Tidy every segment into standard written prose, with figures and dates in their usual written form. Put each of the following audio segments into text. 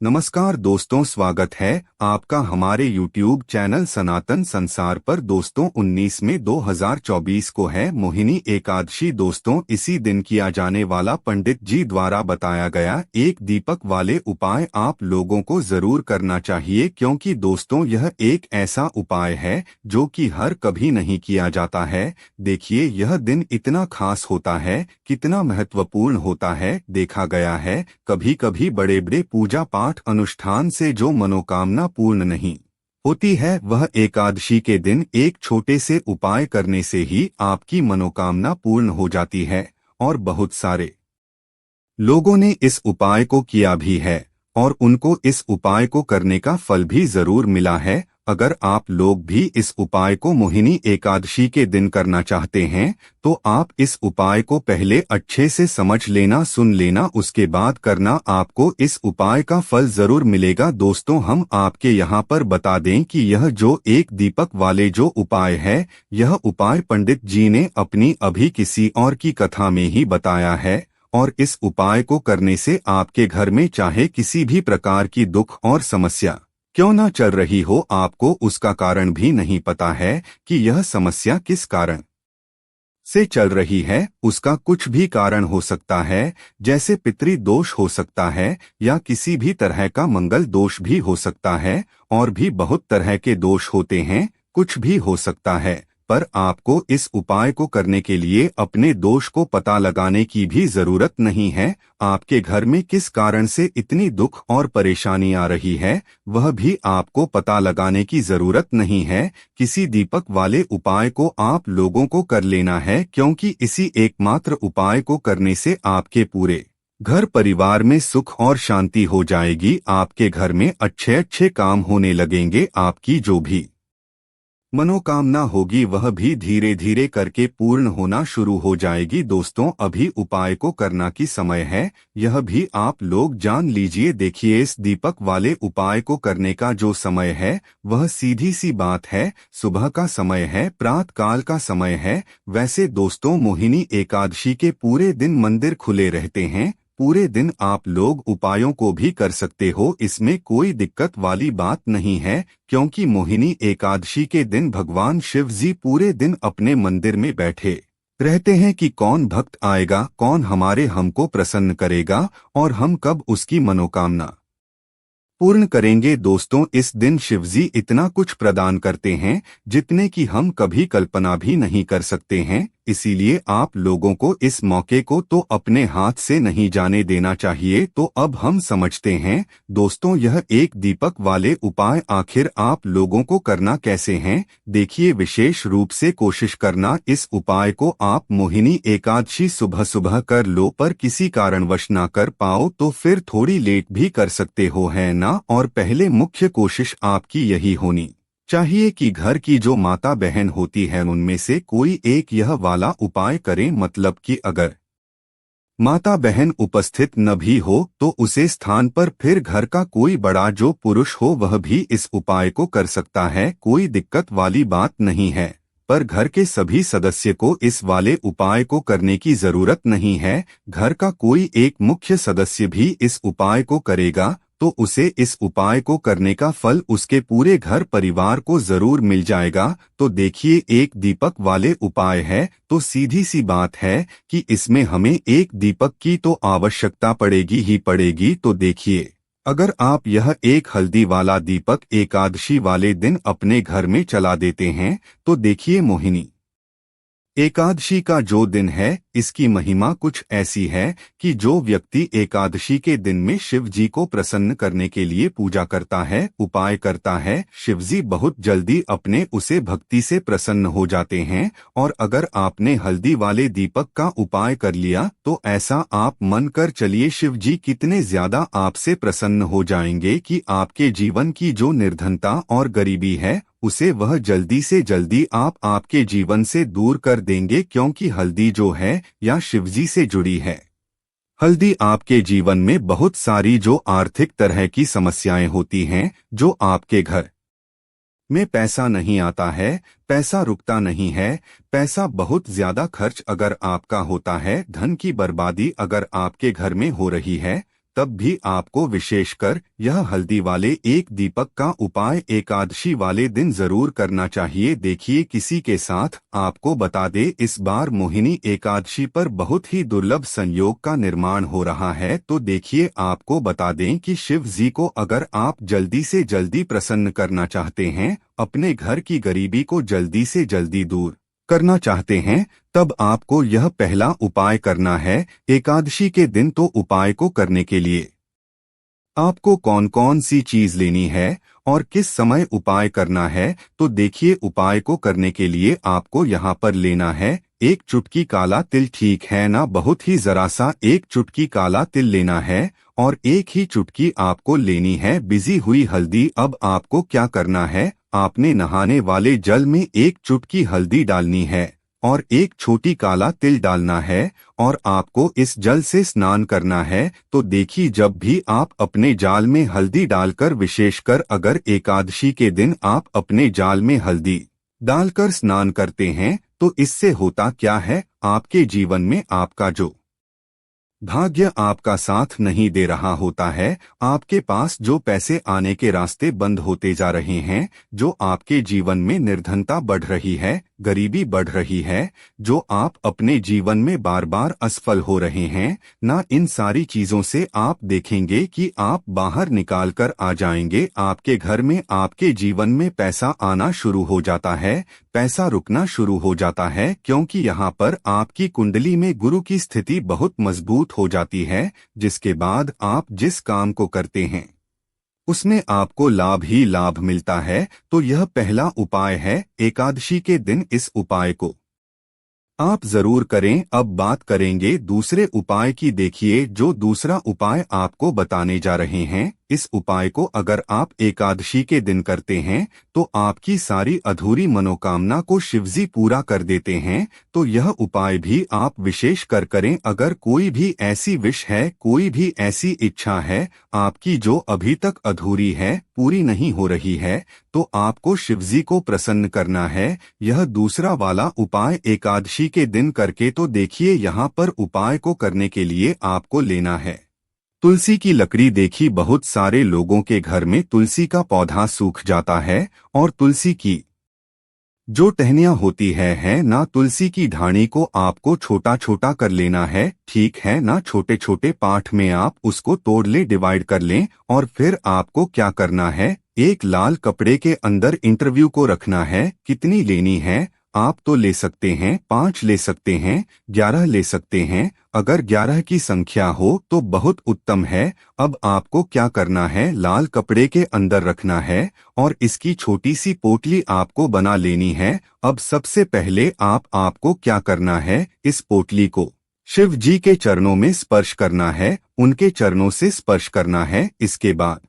नमस्कार दोस्तों, स्वागत है आपका हमारे YouTube चैनल सनातन संसार पर। दोस्तों 19 में 2024 को है मोहिनी एकादशी। दोस्तों इसी दिन किया जाने वाला पंडित जी द्वारा बताया गया एक दीपक वाले उपाय आप लोगों को जरूर करना चाहिए, क्योंकि दोस्तों यह एक ऐसा उपाय है जो कि हर कभी नहीं किया जाता है। देखिए यह दिन इतना खास होता है, कितना महत्वपूर्ण होता है। देखा गया है कभी कभी बड़े बड़े पूजा पाठ अनुष्ठान से जो मनोकामना पूर्ण नहीं होती है, वह एकादशी के दिन एक छोटे से उपाय करने से ही आपकी मनोकामना पूर्ण हो जाती है। और बहुत सारे लोगों ने इस उपाय को किया भी है और उनको इस उपाय को करने का फल भी जरूर मिला है। अगर आप लोग भी इस उपाय को मोहिनी एकादशी के दिन करना चाहते हैं तो आप इस उपाय को पहले अच्छे से समझ लेना, सुन लेना, उसके बाद करना। आपको इस उपाय का फल जरूर मिलेगा। दोस्तों हम आपके यहाँ पर बता दें कि यह जो एक दीपक वाले जो उपाय है, यह उपाय पंडित जी ने अपनी अभी किसी और की कथा में ही बताया है। और इस उपाय को करने से आपके घर में चाहे किसी भी प्रकार की दुख और समस्या क्यों न चल रही हो, आपको उसका कारण भी नहीं पता है कि यह समस्या किस कारण से चल रही है। उसका कुछ भी कारण हो सकता है, जैसे पितृ दोष हो सकता है या किसी भी तरह का मंगल दोष भी हो सकता है, और भी बहुत तरह के दोष होते हैं, कुछ भी हो सकता है। पर आपको इस उपाय को करने के लिए अपने दोष को पता लगाने की भी जरूरत नहीं है। आपके घर में किस कारण से इतनी दुख और परेशानी आ रही है, वह भी आपको पता लगाने की जरूरत नहीं है। किसी दीपक वाले उपाय को आप लोगों को कर लेना है, क्योंकि इसी एकमात्र उपाय को करने से आपके पूरे घर परिवार में सुख और शांति हो जाएगी। आपके घर में अच्छे अच्छे काम होने लगेंगे। आपकी जो भी मनोकामना होगी वह भी धीरे धीरे करके पूर्ण होना शुरू हो जाएगी। दोस्तों अभी उपाय को करना की समय है, यह भी आप लोग जान लीजिए। देखिए इस दीपक वाले उपाय को करने का जो समय है वह सीधी सी बात है, सुबह का समय है, प्रातः काल का समय है। वैसे दोस्तों मोहिनी एकादशी के पूरे दिन मंदिर खुले रहते हैं, पूरे दिन आप लोग उपायों को भी कर सकते हो, इसमें कोई दिक्कत वाली बात नहीं है। क्योंकि मोहिनी एकादशी के दिन भगवान शिव जी पूरे दिन अपने मंदिर में बैठे रहते हैं कि कौन भक्त आएगा, कौन हमारे हमको प्रसन्न करेगा और हम कब उसकी मनोकामना पूर्ण करेंगे। दोस्तों इस दिन शिवजी इतना कुछ प्रदान करते हैं जितने कि हम कभी कल्पना भी नहीं कर सकते हैं। इसीलिए आप लोगों को इस मौके को तो अपने हाथ से नहीं जाने देना चाहिए। तो अब हम समझते हैं दोस्तों यह एक दीपक वाले उपाय आखिर आप लोगों को करना कैसे हैं। देखिए विशेष रूप से कोशिश करना इस उपाय को आप मोहिनी एकादशी सुबह सुबह कर लो, पर किसी कारणवश ना कर पाओ तो फिर थोड़ी लेट भी कर सकते हो, है ना। और पहले मुख्य कोशिश आपकी यही होनी चाहिए कि घर की जो माता बहन होती है उनमें से कोई एक यह वाला उपाय करें। मतलब कि अगर माता बहन उपस्थित न भी हो तो उसे स्थान पर फिर घर का कोई बड़ा जो पुरुष हो वह भी इस उपाय को कर सकता है, कोई दिक्कत वाली बात नहीं है। पर घर के सभी सदस्य को इस वाले उपाय को करने की जरूरत नहीं है। घर का कोई एक मुख्य सदस्य भी इस उपाय को करेगा तो उसे इस उपाय को करने का फल उसके पूरे घर परिवार को जरूर मिल जाएगा। तो देखिए एक दीपक वाले उपाय है तो सीधी सी बात है कि इसमें हमें एक दीपक की तो आवश्यकता पड़ेगी ही पड़ेगी। तो देखिए अगर आप यह एक हल्दी वाला दीपक एकादशी वाले दिन अपने घर में चला देते हैं तो देखिए मोहिनी एकादशी का जो दिन है इसकी महिमा कुछ ऐसी है कि जो व्यक्ति एकादशी के दिन में शिव जी को प्रसन्न करने के लिए पूजा करता है, उपाय करता है, शिव जी बहुत जल्दी अपने उसे भक्ति से प्रसन्न हो जाते हैं। और अगर आपने हल्दी वाले दीपक का उपाय कर लिया तो ऐसा आप मन कर चलिए शिव जी कितने ज्यादा आपसे प्रसन्न हो जाएंगे कि आपके जीवन की जो निर्धनता और गरीबी है उसे वह जल्दी से जल्दी आपके जीवन से दूर कर देंगे। क्योंकि हल्दी जो है या शिवजी से जुड़ी है, हल्दी आपके जीवन में बहुत सारी जो आर्थिक तरह की समस्याएं होती हैं, जो आपके घर में पैसा नहीं आता है, पैसा रुकता नहीं है, पैसा बहुत ज्यादा खर्च अगर आपका होता है, धन की बर्बादी अगर आपके घर में हो रही है, तब भी आपको विशेषकर यह हल्दी वाले एक दीपक का उपाय एकादशी वाले दिन जरूर करना चाहिए। देखिए, किसी के साथ आपको बता दे, इस बार मोहिनी एकादशी पर बहुत ही दुर्लभ संयोग का निर्माण हो रहा है। तो देखिए, आपको बता दें कि शिव जी को अगर आप जल्दी से जल्दी प्रसन्न करना चाहते हैं, अपने घर की गरीबी को जल्दी से जल्दी दूर करना चाहते हैं, तब आपको यह पहला उपाय करना है एकादशी के दिन। तो उपाय को करने के लिए आपको कौन कौन सी चीज लेनी है और किस समय उपाय करना है, तो देखिए, उपाय को करने के लिए आपको यहाँ पर लेना है एक चुटकी काला तिल। ठीक है ना, बहुत ही जरा सा एक चुटकी काला तिल लेना है और एक ही चुटकी आपको लेनी है भिजी हुई हल्दी। अब आपको क्या करना है, आपने नहाने वाले जल में एक चुटकी हल्दी डालनी है और एक छोटी काला तिल डालना है और आपको इस जल से स्नान करना है। तो देखिए, जब भी आप अपने जाल में हल्दी डालकर, विशेषकर अगर एकादशी के दिन आप अपने जाल में हल्दी डालकर स्नान करते हैं, तो इससे होता क्या है, आपके जीवन में आपका जो भाग्य आपका साथ नहीं दे रहा होता है, आपके पास जो पैसे आने के रास्ते बंद होते जा रहे हैं, जो आपके जीवन में निर्धनता बढ़ रही है, गरीबी बढ़ रही है, जो आप अपने जीवन में बार बार असफल हो रहे हैं ना, इन सारी चीजों से आप देखेंगे कि आप बाहर निकाल कर आ जाएंगे। आपके घर में, आपके जीवन में पैसा आना शुरू हो जाता है, पैसा रुकना शुरू हो जाता है, क्योंकि यहाँ पर आपकी कुंडली में गुरु की स्थिति बहुत मजबूत हो जाती है, जिसके बाद आप जिस काम को करते हैं उसमें आपको लाभ ही लाभ मिलता है। तो यह पहला उपाय है एकादशी के दिन, इस उपाय को आप जरूर करें। अब बात करेंगे दूसरे उपाय की। देखिए, जो दूसरा उपाय आपको बताने जा रहे हैं, इस उपाय को अगर आप एकादशी के दिन करते हैं तो आपकी सारी अधूरी मनोकामना को शिवजी पूरा कर देते हैं। तो यह उपाय भी आप विशेष कर करें। अगर कोई भी ऐसी विश है, कोई भी ऐसी इच्छा है आपकी जो अभी तक अधूरी है, पूरी नहीं हो रही है, तो आपको शिवजी को प्रसन्न करना है यह दूसरा वाला उपाय एकादशी के दिन करके। तो देखिए, यहाँ पर उपाय को करने के लिए आपको लेना है तुलसी की लकड़ी। देखिए, बहुत सारे लोगों के घर में तुलसी का पौधा सूख जाता है और तुलसी की जो टहनियां होती है ना, तुलसी की ढाणी को आपको छोटा छोटा कर लेना है। ठीक है ना, छोटे छोटे पार्ट में आप उसको तोड़ लें, डिवाइड कर लें और फिर आपको क्या करना है, एक लाल कपड़े के अंदर इंटरव्यू को रखना है। कितनी लेनी है, आप तो ले सकते हैं 5 ले सकते हैं, 11 ले सकते हैं। अगर 11 की संख्या हो तो बहुत उत्तम है। अब आपको क्या करना है, लाल कपड़े के अंदर रखना है और इसकी छोटी सी पोटली आपको बना लेनी है। अब सबसे पहले आपको क्या करना है, इस पोटली को शिव जी के चरणों में स्पर्श करना है, उनके चरणों से स्पर्श करना है। इसके बाद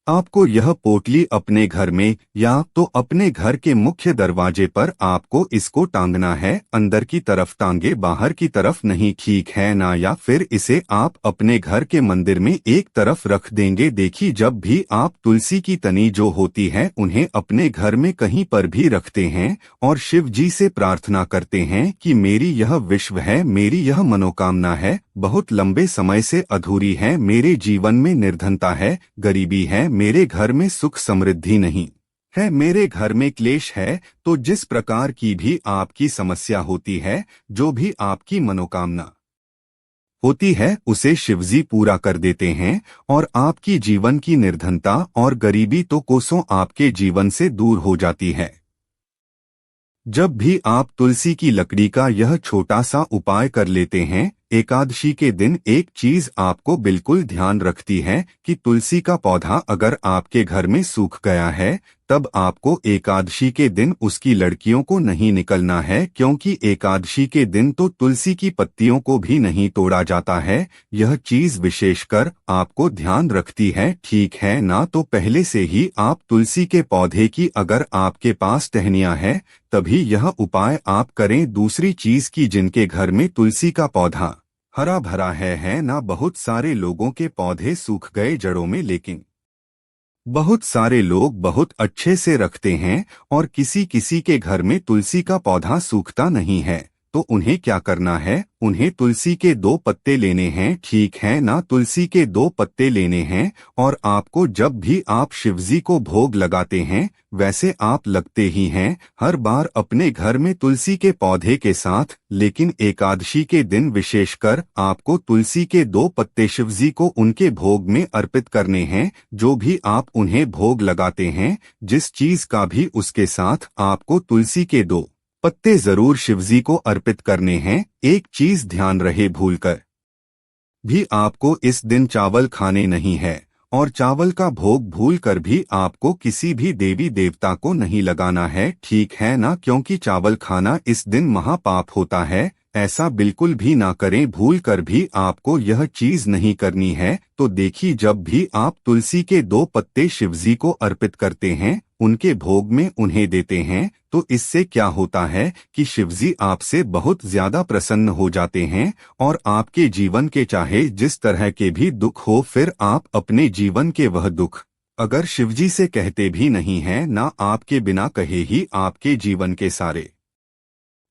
आपको यह पोटली अपने घर में या तो अपने घर के मुख्य दरवाजे पर आपको इसको टांगना है। अंदर की तरफ टांगे, बाहर की तरफ नहीं, ठीक है ना। या फिर इसे आप अपने घर के मंदिर में एक तरफ रख देंगे। देखिए, जब भी आप तुलसी की तनी जो होती है उन्हें अपने घर में कहीं पर भी रखते हैं और शिव जी से प्रार्थना करते हैं कि मेरी यह विश्व है, मेरी यह मनोकामना है, बहुत लंबे समय से अधूरी है, मेरे जीवन में निर्धनता है, गरीबी है, मेरे घर में सुख समृद्धि नहीं है, मेरे घर में क्लेश है। तो जिस प्रकार की भी आपकी समस्या होती है, जो भी आपकी मनोकामना होती है, उसे शिवजी पूरा कर देते हैं और आपकी जीवन की निर्धनता और गरीबी तो कोसों आपके जीवन से दूर हो जाती है। जब भी आप तुलसी की लकड़ी का यह छोटा सा उपाय कर लेते हैं एकादशी के दिन, एक चीज आपको बिल्कुल ध्यान रखती है कि तुलसी का पौधा अगर आपके घर में सूख गया है, तब आपको एकादशी के दिन उसकी लड़कियों को नहीं निकलना है, क्योंकि एकादशी के दिन तो तुलसी की पत्तियों को भी नहीं तोड़ा जाता है। यह चीज विशेषकर आपको ध्यान रखती है, ठीक है ना। तो पहले से ही आप तुलसी के पौधे की अगर आपके पास टहनियां है, तभी यह उपाय आप करें। दूसरी चीज की, जिनके घर में तुलसी का पौधा हरा भरा है ना, बहुत सारे लोगों के पौधे सूख गए जड़ों में, लेकिन बहुत सारे लोग बहुत अच्छे से रखते हैं और किसी किसी के घर में तुलसी का पौधा सूखता नहीं है। तो उन्हें क्या करना है, उन्हें तुलसी के 2 पत्ते लेने हैं, ठीक है ना। तुलसी के 2 पत्ते लेने हैं और आपको जब भी आप शिवजी को भोग लगाते हैं, वैसे आप लगते ही हैं हर बार अपने घर में तुलसी के पौधे के साथ, लेकिन एकादशी के दिन विशेषकर आपको तुलसी के 2 पत्ते शिवजी को उनके भोग में अर्पित करने हैं। जो भी आप उन्हें भोग लगाते हैं, जिस चीज का भी, उसके साथ आपको तुलसी के 2 पत्ते जरूर शिवजी को अर्पित करने हैं। एक चीज ध्यान रहे, भूलकर भी आपको इस दिन चावल खाने नहीं है, और चावल का भोग भूलकर भी आपको किसी भी देवी देवता को नहीं लगाना है, ठीक है ना, क्योंकि चावल खाना इस दिन महापाप होता है। ऐसा बिल्कुल भी ना करें, भूल कर भी आपको यह चीज नहीं करनी है। तो देखिए, जब भी आप तुलसी के 2 पत्ते शिवजी को अर्पित करते हैं, उनके भोग में उन्हें देते हैं, तो इससे क्या होता है कि शिवजी आपसे बहुत ज्यादा प्रसन्न हो जाते हैं और आपके जीवन के चाहे जिस तरह के भी दुख हो, फिर आप अपने जीवन के वह दुख अगर शिवजी से कहते भी नहीं हैं, ना आपके बिना कहे ही आपके जीवन के सारे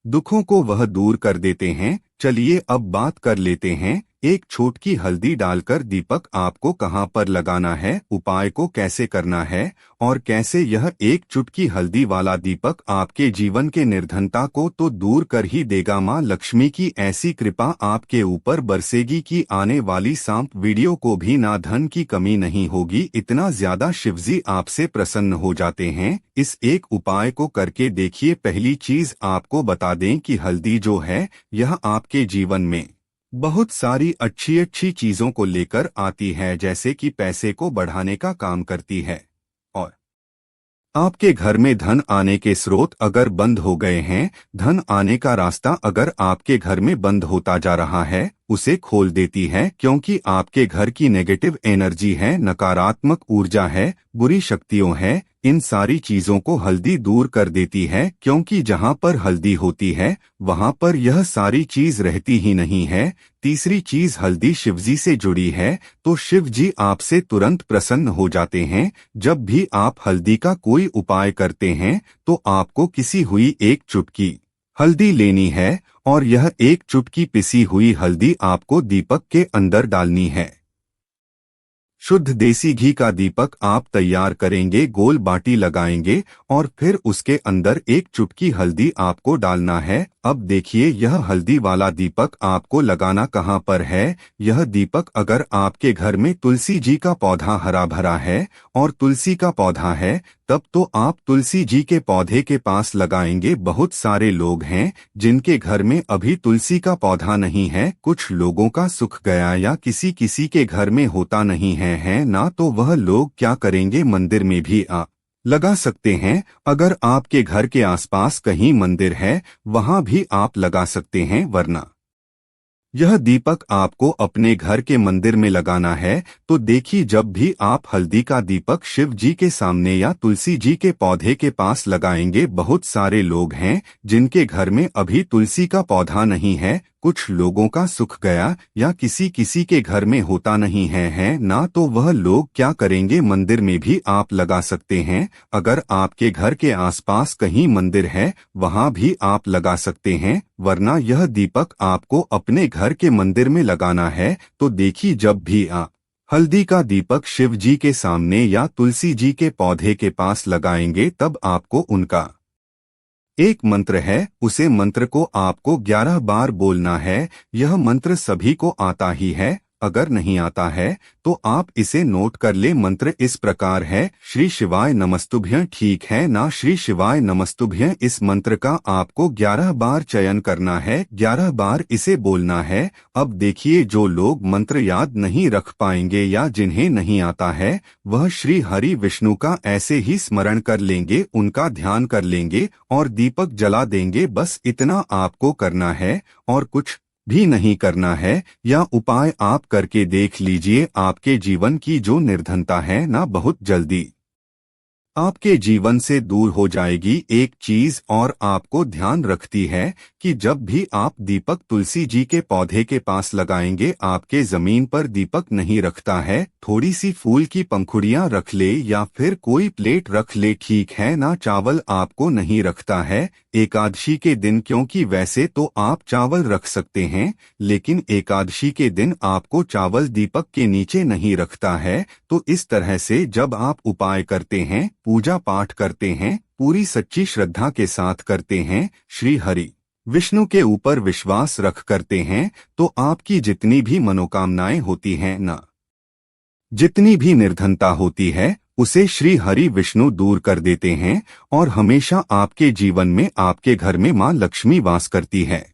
दुखों को वह दूर कर देते हैं। चलिए अब बात कर लेते हैं, एक छोटी हल्दी डालकर दीपक आपको कहां पर लगाना है, उपाय को कैसे करना है और कैसे यह एक चुटकी हल्दी वाला दीपक आपके जीवन के निर्धनता को तो दूर कर ही देगा। मां लक्ष्मी की ऐसी कृपा आपके ऊपर बरसेगी कि आने वाली सांप वीडियो को भी ना धन की कमी नहीं होगी, इतना ज्यादा शिवजी आपसे प्रसन्न हो जाते हैं। इस एक उपाय को करके देखिए। पहली चीज आपको बता दें कि हल्दी जो है, यह आपके जीवन में बहुत सारी अच्छी अच्छी चीजों को लेकर आती है, जैसे कि पैसे को बढ़ाने का काम करती है, और आपके घर में धन आने के स्रोत अगर बंद हो गए हैं, धन आने का रास्ता अगर आपके घर में बंद होता जा रहा है, उसे खोल देती है, क्योंकि आपके घर की नेगेटिव एनर्जी है, नकारात्मक ऊर्जा है, बुरी शक्तियों है, इन सारी चीजों को हल्दी दूर कर देती है। क्योंकि जहां पर हल्दी होती है, वहां पर यह सारी चीज रहती ही नहीं है। तीसरी चीज, हल्दी शिवजी से जुड़ी है, तो शिव जी आपसे तुरंत प्रसन्न हो जाते हैं। जब भी आप हल्दी का कोई उपाय करते हैं, तो आपको किसी हुई एक चुटकी हल्दी लेनी है और यह एक चुटकी पिसी हुई हल्दी आपको दीपक के अंदर डालनी है। शुद्ध देसी घी का दीपक आप तैयार करेंगे, गोल बाटी लगाएंगे और फिर उसके अंदर एक चुटकी हल्दी आपको डालना है। अब देखिए, यह हल्दी वाला दीपक आपको लगाना कहाँ पर है। यह दीपक अगर आपके घर में तुलसी जी का पौधा हरा भरा है और तुलसी का पौधा है, तब तो आप तुलसी जी के पौधे के पास लगाएंगे। बहुत सारे लोग हैं जिनके घर में अभी तुलसी का पौधा नहीं है। कुछ लोगों का सुख गया या किसी किसी के घर में होता नहीं है ना, तो वह लोग क्या करेंगे, मंदिर में भी लगा सकते हैं। अगर आपके घर के आसपास कहीं मंदिर है, वहां भी आप लगा सकते हैं, वरना यह दीपक आपको अपने घर के मंदिर में लगाना है। तो देखिए, जब भी आप हल्दी का दीपक शिव जी के सामने या तुलसी जी के पौधे के पास लगाएंगे, बहुत सारे लोग हैं जिनके घर में अभी तुलसी का पौधा नहीं है, कुछ लोगों का सुख गया या किसी किसी के घर में होता नहीं है ना, तो वह लोग क्या करेंगे, मंदिर में भी आप लगा सकते हैं। अगर आपके घर के आसपास कहीं मंदिर है, वहां भी आप लगा सकते हैं, वरना यह दीपक आपको अपने घर के मंदिर में लगाना है। तो देखिए, जब भी आप हल्दी का दीपक शिव जी के सामने या तुलसी जी के पौधे के पास लगाएंगे, तब आपको उनका एक मंत्र है, उसे मंत्र को आपको 11 बार बोलना है। यह मंत्र सभी को आता ही है, अगर नहीं आता है तो आप इसे नोट कर ले। मंत्र इस प्रकार है, श्री शिवाय नमस्तुभ्यं, ठीक है ना, श्री शिवाय नमस्तुभ्यं। इस मंत्र का आपको 11 बार चयन करना है, 11 बार इसे बोलना है। अब देखिए, जो लोग मंत्र याद नहीं रख पाएंगे या जिन्हें नहीं आता है, वह श्री हरि विष्णु का ऐसे ही स्मरण कर लेंगे, उनका ध्यान कर लेंगे और दीपक जला देंगे। बस इतना आपको करना है और कुछ भी नहीं करना है। या उपाय आप करके देख लीजिए, आपके जीवन की जो निर्धनता है ना, बहुत जल्दी आपके जीवन से दूर हो जाएगी। एक चीज और आपको ध्यान रखती है कि जब भी आप दीपक तुलसी जी के पौधे के पास लगाएंगे, आपके जमीन पर दीपक नहीं रखता है। थोड़ी सी फूल की पंखुड़ियां रख ले या फिर कोई प्लेट रख ले, ठीक है ना। चावल आपको नहीं रखता है एकादशी के दिन, क्योंकि वैसे तो आप चावल रख सकते हैं, लेकिन एकादशी के दिन आपको चावल दीपक के नीचे नहीं रखता है। तो इस तरह से जब आप उपाय करते हैं, पूजा पाठ करते हैं, पूरी सच्ची श्रद्धा के साथ करते हैं, श्री हरि विष्णु के ऊपर विश्वास रख करते हैं, तो आपकी जितनी भी मनोकामनाएं होती हैं ना, जितनी भी निर्धनता होती है, उसे श्री हरि विष्णु दूर कर देते हैं और हमेशा आपके जीवन में, आपके घर में मां लक्ष्मी वास करती है।